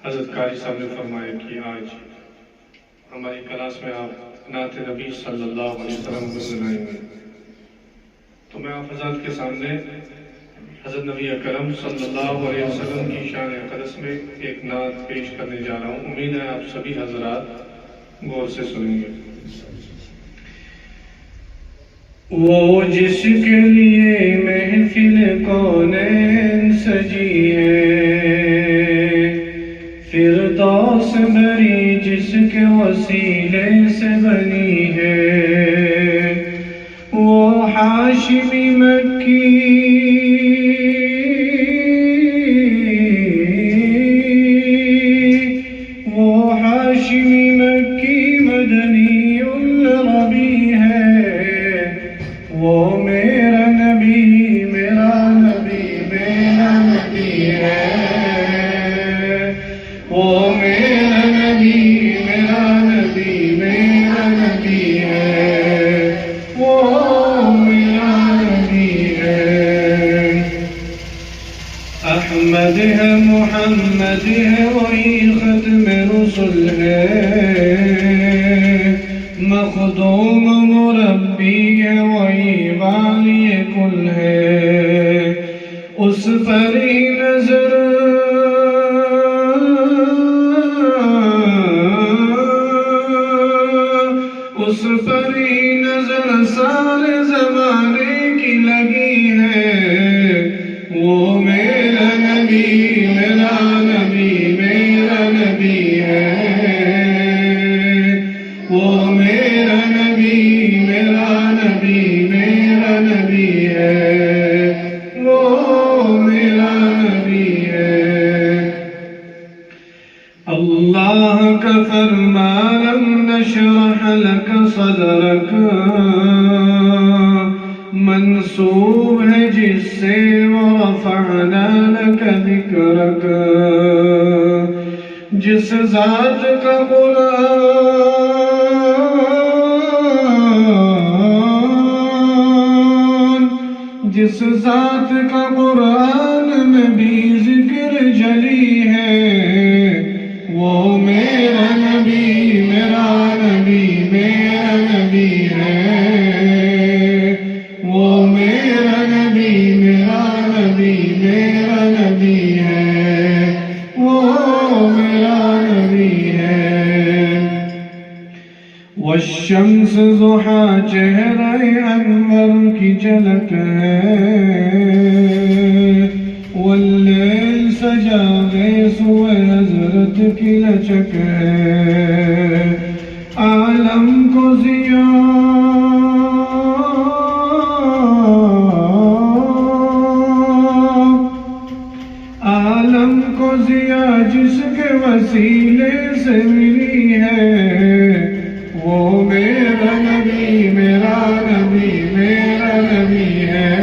حضرت قاری صاحب نے فرمایا کہ آج ہماری کلاس میں آپ نعت نبی صلی اللہ علیہ وسلم گنگنائیں گے، تو میں آپ حضرات کے سامنے حضرت نبی اکرم صلی اللہ علیہ وسلم کی شان اقدس میں ایک نعت پیش کرنے جا رہا ہوں۔ امید ہے آپ سبھی حضرات غور سے سنیں گے۔ وہ جس کے لیے محفل کونین سجی ہے، فردوس بھری جس کے وسیلے سے بنی ہے، وہ ہاشمی مکی مدنی الربی ہے، وہ میرا نبی میرا نبی میرا نبی ہے، وہ میرا نبی میرا نبی میرا نبی ہے، وہ میرا نبی ہے۔ احمد ہے محمد ہے وہی ختم رسل ہے، مخدوم مربی ہے وہی والی کل ہے، اس پر ہی نظر اس پر ہی نظر سارے زمانے کی لگی ہے، وہ میرا نبی میرا نبی میرا نبی ہے، وہ میرا نبی میرا نبی میرا نبی ہے، وہ میرا نبی ہے۔ اللہ کا فرمان لم نشرح لك صدرك منسوب ہے جس سے ورفعنا لك ذکرک، جس ذات کا قرآن جس ذات کا قرآن میں بھی ذکر جلی ہے، وہ میرا نبی میرا نبی میرا نبی ہے، وہ میرا نبی میرا نبی میرا نبی ہے، وہ میرا نبی ہے۔ والشمس ضحا چہرہ انور کی جھلک ہے، واللیل سجا گیس ہوئے حضرت کی لچک ہے، عالم کو ضیا جس کے وسیلے سے ملی ہے، وہ میرا نبی میرا نبی میرا نبی ہے،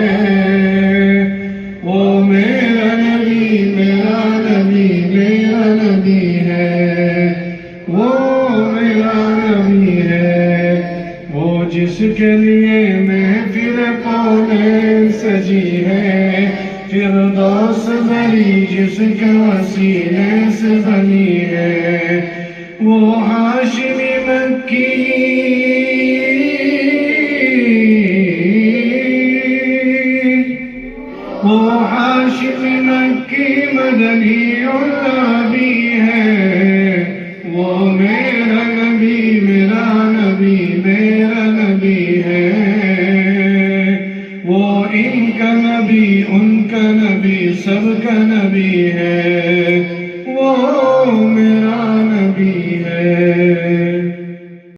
وہ میرا نبی میرا نبی میرا نبی ہے، وہ میرا نبی ہے، وہ جس کے لیے محفل کونین سجی ہے، فردوس بھری جس کے وسیلے سے بنی ہے، وہ ہاشمی مکی وہ ہاشمی مکی مدنی الربی ہے، وہ میرا نبی میرا نبی میرا نبی ہے، وہ ان کا نبی ان کا نبی سب کا نبی ہے۔